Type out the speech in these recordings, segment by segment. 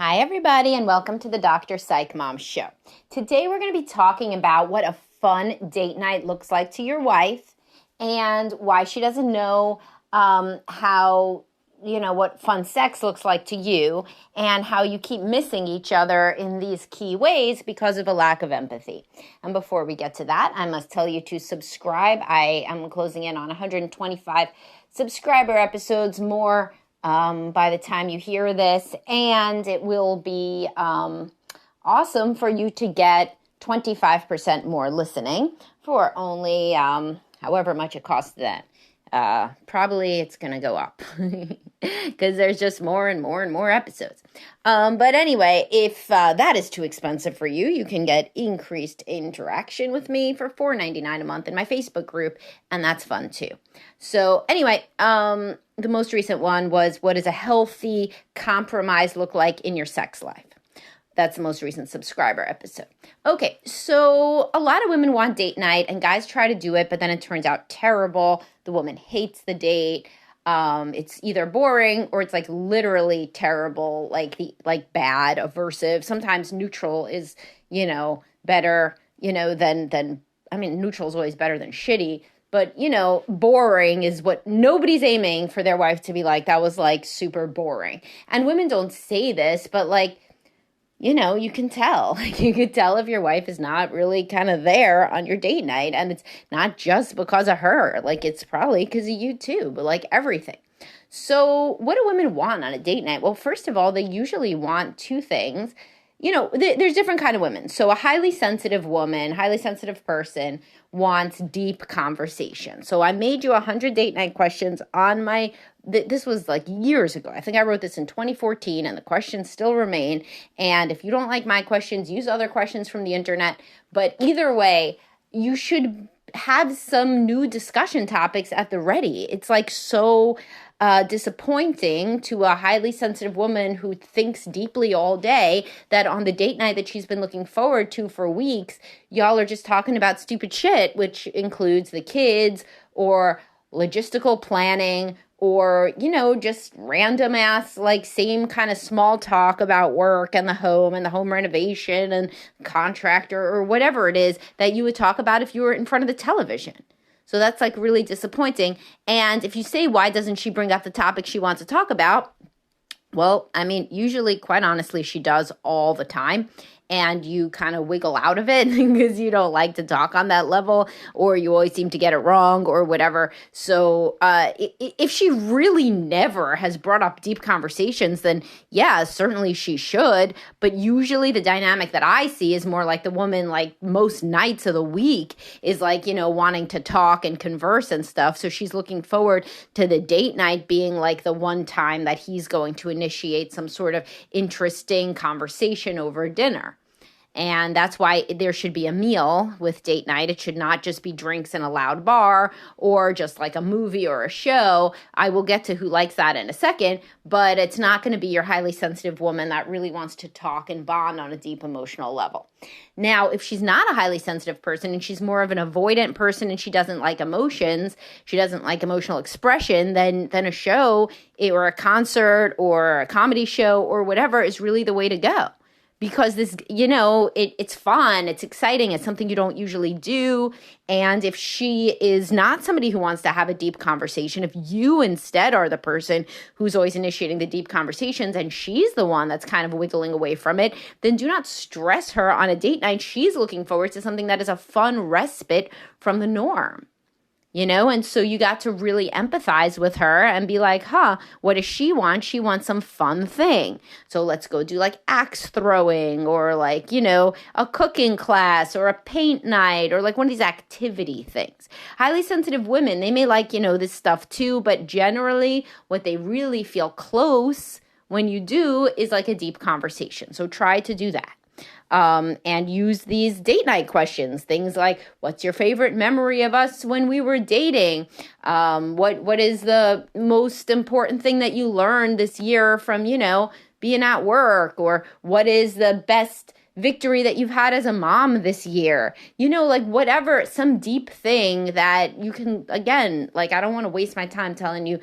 Hi, everybody, and welcome to the Dr. Psych Mom Show. Today, we're going to be talking about what a fun date night looks like to your wife and why she doesn't know what fun sex looks like to you and how you keep missing each other in these key ways because of a lack of empathy. And before we get to that, I must tell you to subscribe. I am closing in on 125 subscriber episodes more by the time you hear this, and it will be awesome for you to get 25% more listening for only however much it costs then. Probably it's going to go up because there's just more and more and more episodes. But anyway, if that is too expensive for you, you can get increased interaction with me for $4.99 a month in my Facebook group, and that's fun too. So anyway, the most recent one was, what does a healthy compromise look like in your sex life? That's the most recent subscriber episode. Okay, so a lot of women want date night, and guys try to do it, but then it turns out terrible. The woman hates the date. It's either boring or it's like literally terrible, like bad, aversive. Sometimes neutral is, better, than neutral is always better than shitty. But, boring is what nobody's aiming for their wife to be like. That was like super boring. And women don't say this, but like, you can tell. Like, you could tell if your wife is not really kind of there on your date night. And it's not just because of her. Like, it's probably because of you too, but like everything. So what do women want on a date night? Well, first of all, they usually want two things. There's different kind of women. So a highly sensitive woman, highly sensitive person wants deep conversation. So I made you 100 date night questions on this was like years ago. I think I wrote this in 2014 and the questions still remain. And if you don't like my questions, use other questions from the internet. But either way, you should have some new discussion topics at the ready. It's like so disappointing to a highly sensitive woman who thinks deeply all day that on the date night that she's been looking forward to for weeks, y'all are just talking about stupid shit, which includes the kids or logistical planning or, just random ass, like same kind of small talk about work and the home renovation and contractor or whatever it is that you would talk about if you were in front of the television. So that's like really disappointing. And if you say, why doesn't she bring up the topic she wants to talk about? Well, usually, quite honestly, she does all the time. And you kind of wiggle out of it because you don't like to talk on that level, or you always seem to get it wrong or whatever. So if she really never has brought up deep conversations, then yeah, certainly she should. But usually the dynamic that I see is more like the woman, like most nights of the week, is like, wanting to talk and converse and stuff. So she's looking forward to the date night being like the one time that he's going to initiate some sort of interesting conversation over dinner. And that's why there should be a meal with date night. It should not just be drinks in a loud bar or just like a movie or a show. I will get to who likes that in a second, but it's not going to be your highly sensitive woman that really wants to talk and bond on a deep emotional level. Now, if she's not a highly sensitive person and she's more of an avoidant person and she doesn't like emotions, she doesn't like emotional expression, then a show or a concert or a comedy show or whatever is really the way to go. Because this, it's fun, it's exciting, it's something you don't usually do. And if she is not somebody who wants to have a deep conversation, if you instead are the person who's always initiating the deep conversations and she's the one that's kind of wiggling away from it, then do not stress her on a date night. She's looking forward to something that is a fun respite from the norm. And so you got to really empathize with her and be like, what does she want? She wants some fun thing. So let's go do like axe throwing or like, a cooking class or a paint night or like one of these activity things. Highly sensitive women, they may like, this stuff too, but generally what they really feel close when you do is like a deep conversation. So try to do that. And use these date night questions. Things like, what's your favorite memory of us when we were dating? What is the most important thing that you learned this year from, being at work? Or what is the best victory that you've had as a mom this year, like whatever, some deep thing that you can, again, like, I don't want to waste my time telling you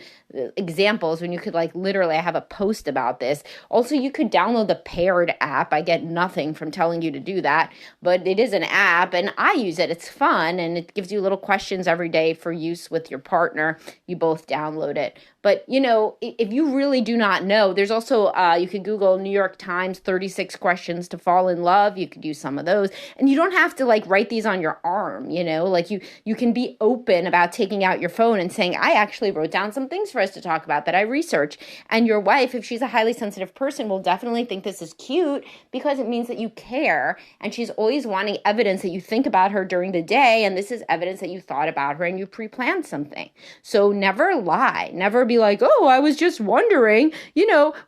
examples when you could, like, literally, I have a post about this. Also, you could download the Paired app. I get nothing from telling you to do that, but it is an app and I use it. It's fun and it gives you little questions every day for use with your partner. You both download it. But, if you really do not know, there's also, you could Google New York Times 36 questions to fall in love. You could use some of those. And you don't have to, like, write these on your arm, like you can be open about taking out your phone and saying, I actually wrote down some things for us to talk about that I researched. And your wife, if she's a highly sensitive person, will definitely think this is cute because it means that you care. And she's always wanting evidence that you think about her during the day. And this is evidence that you thought about her and you pre-planned something. So never lie. Never be like, oh, I was just wondering,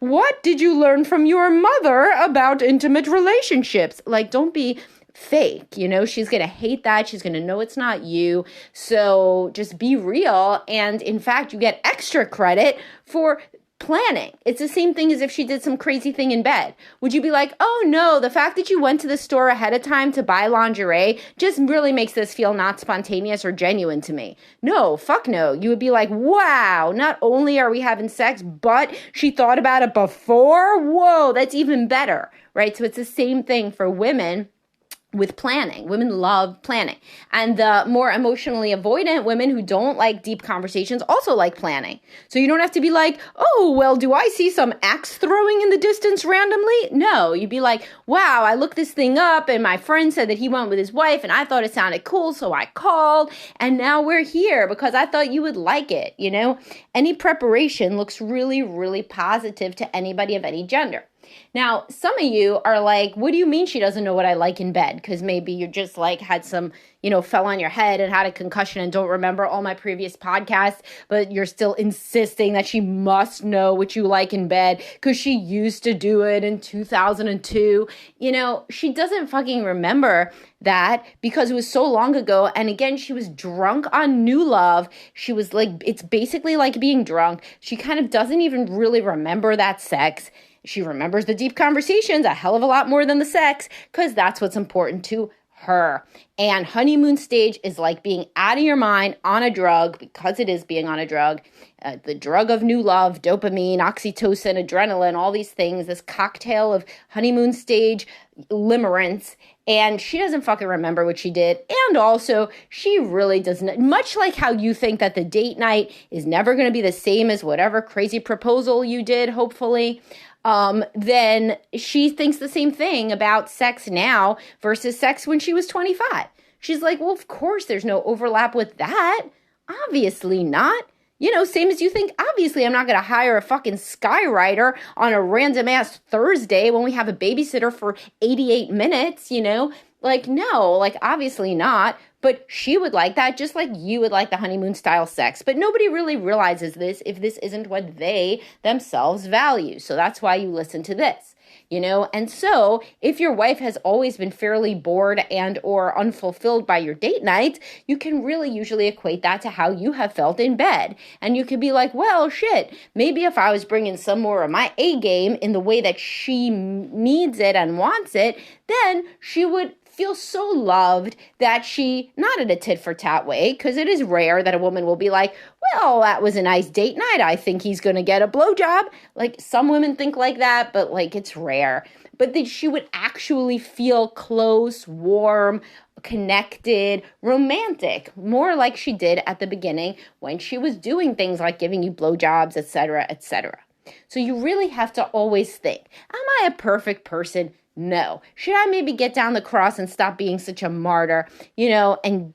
what did you learn from your mother about intimate relationships? Like, don't be fake, she's going to hate that. She's going to know it's not you. So just be real. And in fact, you get extra credit for planning. It's the same thing as if she did some crazy thing in bed. Would you be like, oh no, the fact that you went to the store ahead of time to buy lingerie just really makes this feel not spontaneous or genuine to me? No, fuck no. You would be like, wow, not only are we having sex, but she thought about it before? Whoa, that's even better, right? So it's the same thing for women. With planning. Women love planning. And the more emotionally avoidant women who don't like deep conversations also like planning. So you don't have to be like, oh, well, do I see some axe throwing in the distance randomly? No, you'd be like, wow, I looked this thing up and my friend said that he went with his wife and I thought it sounded cool. So I called and now we're here because I thought you would like it. Any preparation looks really, really positive to anybody of any gender. Now, some of you are like, what do you mean she doesn't know what I like in bed? Because maybe you just like had some, fell on your head and had a concussion and don't remember all my previous podcasts, but you're still insisting that she must know what you like in bed because she used to do it in 2002. She doesn't fucking remember that because it was so long ago. And again, she was drunk on new love. She was like, it's basically like being drunk. She kind of doesn't even really remember that sex. She remembers the deep conversations a hell of a lot more than the sex because that's what's important to her. And honeymoon stage is like being out of your mind on a drug because it is being on a drug. The drug of new love, dopamine, oxytocin, adrenaline, all these things, this cocktail of honeymoon stage limerence. And she doesn't fucking remember what she did. And also, she really doesn't, much like how you think that the date night is never going to be the same as whatever crazy proposal you did, hopefully. Then she thinks the same thing about sex now versus sex when she was 25. She's like, well, of course there's no overlap with that. Obviously not. Same as you think, obviously I'm not going to hire a fucking skywriter on a random ass Thursday when we have a babysitter for 88 minutes, Like, no, like, obviously not. But she would like that just like you would like the honeymoon style sex. But nobody really realizes this if this isn't what they themselves value. So that's why you listen to this. And so if your wife has always been fairly bored and or unfulfilled by your date nights, you can really usually equate that to how you have felt in bed. And you could be like, well, shit, maybe if I was bringing some more of my A game in the way that she needs it and wants it, then she would feel so loved that she, not in a tit for tat way, because it is rare that a woman will be like, well, that was a nice date night. I think he's going to get a blowjob. Like, some women think like that, but like, it's rare. But that she would actually feel close, warm, connected, romantic, more like she did at the beginning when she was doing things like giving you blowjobs, etc., etc. So you really have to always think, am I a perfect person? No. Should I maybe get down the cross and stop being such a martyr, and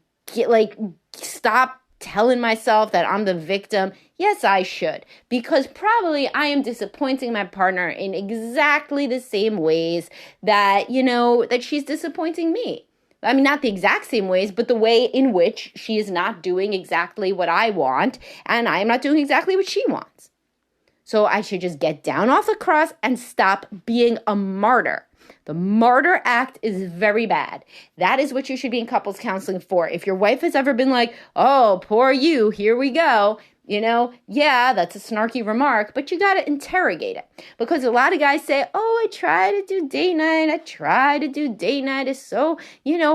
stop telling myself that I'm the victim? Yes, I should, because probably I am disappointing my partner in exactly the same ways that, that she's disappointing me. I mean, not the exact same ways, but the way in which she is not doing exactly what I want, and I am not doing exactly what she wants. So I should just get down off the cross and stop being a martyr. The martyr act is very bad. That is what you should be in couples counseling for. If your wife has ever been like, oh, poor you, here we go, Yeah, that's a snarky remark, but you got to interrogate it. Because a lot of guys say, oh, I try to do date night. It's so,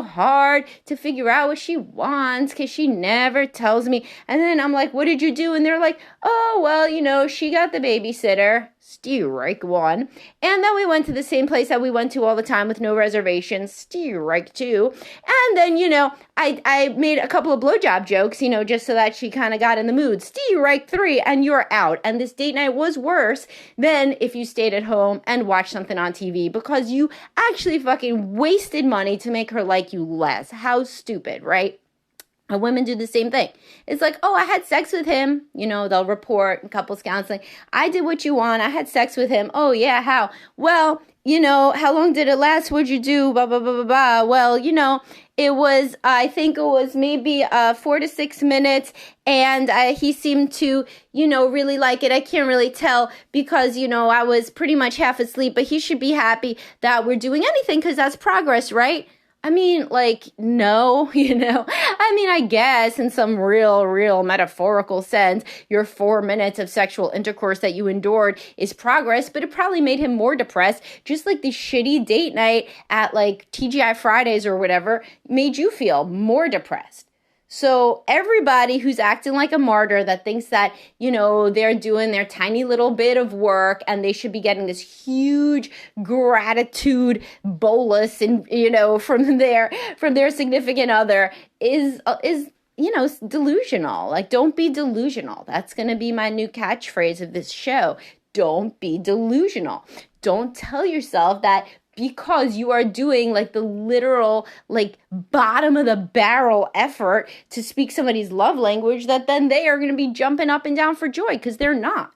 hard to figure out what she wants because she never tells me. And then I'm like, what did you do? And they're like, oh, well, she got the babysitter. Strike one. And then we went to the same place that we went to all the time with no reservations. Strike two. And then, I made a couple of blowjob jokes, just so that she kind of got in the mood. Strike three, and you're out. And this date night was worse than if you stayed at home and watched something on TV because you actually fucking wasted money to make her like you less. How stupid, right? And women do the same thing. It's like, oh, I had sex with him. They'll report in couples counseling. I did what you want. I had sex with him. Oh, yeah, how? Well, how long did it last? What'd you do? Blah, blah, blah, blah, blah. Well, I think it was maybe 4 to 6 minutes. And he seemed to, really like it. I can't really tell because, I was pretty much half asleep. But he should be happy that we're doing anything because that's progress, right? I mean, no, I guess in some real metaphorical sense, your 4 minutes of sexual intercourse that you endured is progress, but it probably made him more depressed, just like the shitty date night at TGI Fridays or whatever made you feel more depressed. So everybody who's acting like a martyr that thinks that, they're doing their tiny little bit of work and they should be getting this huge gratitude bolus and, from their significant other is delusional. Don't be delusional. That's going to be my new catchphrase of this show. Don't be delusional. Don't tell yourself that because you are doing the literal bottom of the barrel effort to speak somebody's love language that then they are going to be jumping up and down for joy because they're not.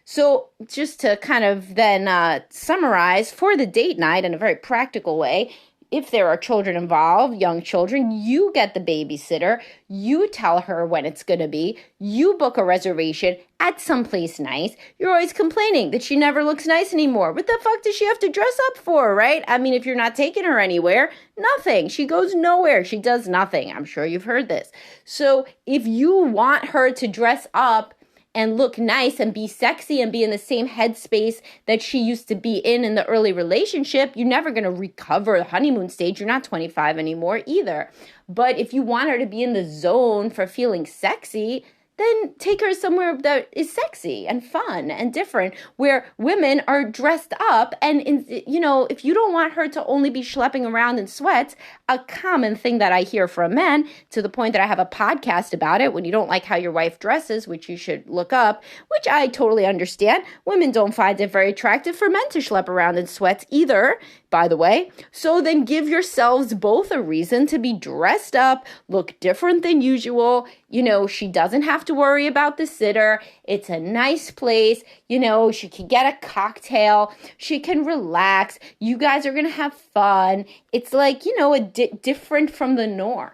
So just to kind of then summarize for the date night in a very practical way, if there are children involved, young children, you get the babysitter, you tell her when it's going to be, you book a reservation at someplace nice. You're always complaining that she never looks nice anymore. What the fuck does she have to dress up for, right? I mean, if you're not taking her anywhere, nothing. She goes nowhere. She does nothing. I'm sure you've heard this. So if you want her to dress up and look nice and be sexy and be in the same headspace that she used to be in the early relationship, you're never going to recover the honeymoon stage. You're not 25 anymore either. But if you want her to be in the zone for feeling sexy, then take her somewhere that is sexy and fun and different, where women are dressed up. And, if you don't want her to only be schlepping around in sweats, a common thing that I hear from men, to the point that I have a podcast about it, when you don't like how your wife dresses, which you should look up, which I totally understand. Women don't find it very attractive for men to schlep around in sweats either, by the way. So then give yourselves both a reason to be dressed up, look different than usual. She doesn't have to worry about the sitter. It's a nice place. She can get a cocktail. She can relax. You guys are going to have fun. It's different from the norm.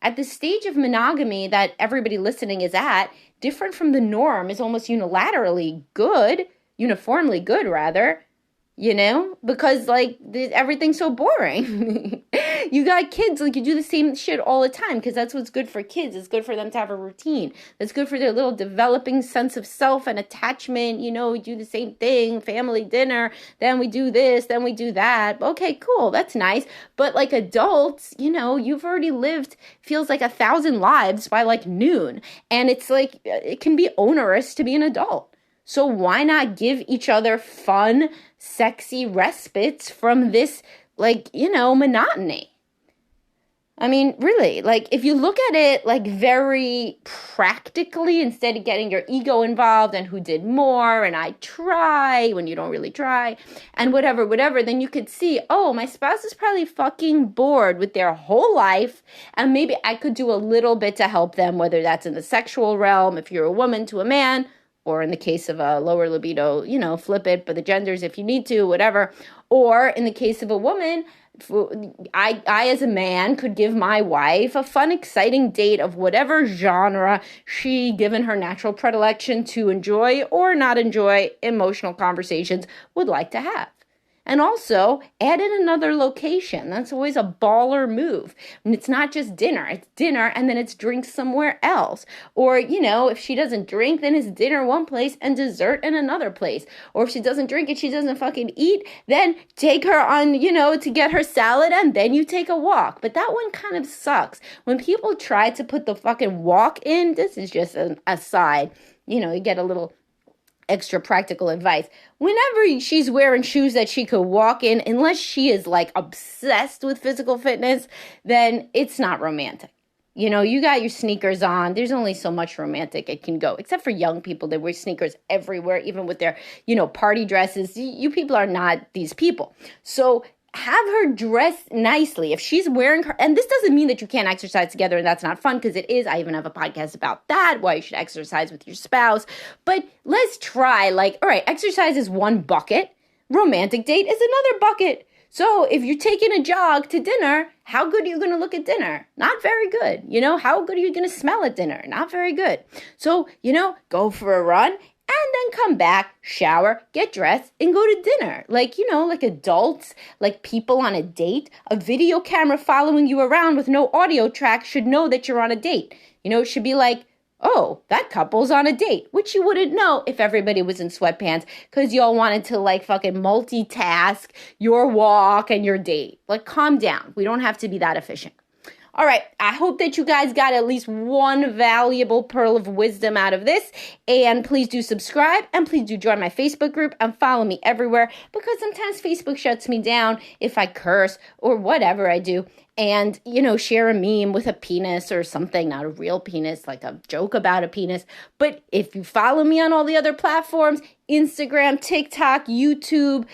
At the stage of monogamy that everybody listening is at, different from the norm is almost unilaterally good, uniformly good rather. Because everything's so boring. You got kids, you do the same shit all the time because that's what's good for kids. It's good for them to have a routine. That's good for their little developing sense of self and attachment. We do the same thing, family dinner, then we do this, then we do that. Okay, cool. That's nice. But adults, you've already lived, feels like 1,000 lives by noon. And it's it can be onerous to be an adult. So why not give each other fun, sexy respites from this, monotony? I mean, really, if you look at it, very practically, instead of getting your ego involved and who did more and I try when you don't really try and whatever, then you could see, oh, my spouse is probably fucking bored with their whole life and maybe I could do a little bit to help them, whether that's in the sexual realm, if you're a woman to a man, or in the case of a lower libido, flip it, but the genders if you need to, whatever. Or in the case of a woman, I as a man could give my wife a fun, exciting date of whatever genre she, given her natural predilection to enjoy or not enjoy emotional conversations, would like to have. And also add in another location. That's always a baller move. And it's not just dinner. It's dinner and then it's drinks somewhere else. Or, if she doesn't drink, then it's dinner one place and dessert in another place. Or if she doesn't drink and she doesn't fucking eat, then take her on, to get her salad and then you take a walk. But that one kind of sucks. When people try to put the fucking walk in, this is just an aside. You get a little extra practical advice. Whenever she's wearing shoes that she could walk in, unless she is like obsessed with physical fitness, then it's not romantic. You got your sneakers on. There's only so much romantic it can go, except for young people that wear sneakers everywhere, even with their, party dresses. You people are not these people. So have her dress nicely. If she's wearing her, and this doesn't mean that you can't exercise together and that's not fun, because it is. I even have a podcast about that, why you should exercise with your spouse. But let's try, all right, exercise is one bucket. Romantic date is another bucket. So if you're taking a jog to dinner, how good are you going to look at dinner? Not very good. How good are you going to smell at dinner? Not very good. So, go for a run and then come back, shower, get dressed, and go to dinner. Like adults, like people on a date, a video camera following you around with no audio track should know that you're on a date. It should be like, oh, that couple's on a date, which you wouldn't know if everybody was in sweatpants because y'all wanted to fucking multitask your walk and your date. Calm down. We don't have to be that efficient. All right, I hope that you guys got at least one valuable pearl of wisdom out of this. And please do subscribe and please do join my Facebook group and follow me everywhere, because sometimes Facebook shuts me down if I curse or whatever I do. And, share a meme with a penis or something, not a real penis, like a joke about a penis. But if you follow me on all the other platforms, Instagram, TikTok, YouTube,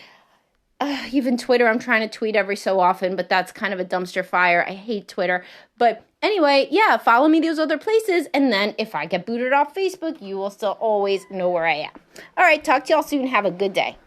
even Twitter, I'm trying to tweet every so often, but that's kind of a dumpster fire. I hate Twitter. But anyway, yeah, follow me those other places. And then if I get booted off Facebook, you will still always know where I am. All right, talk to y'all soon. Have a good day.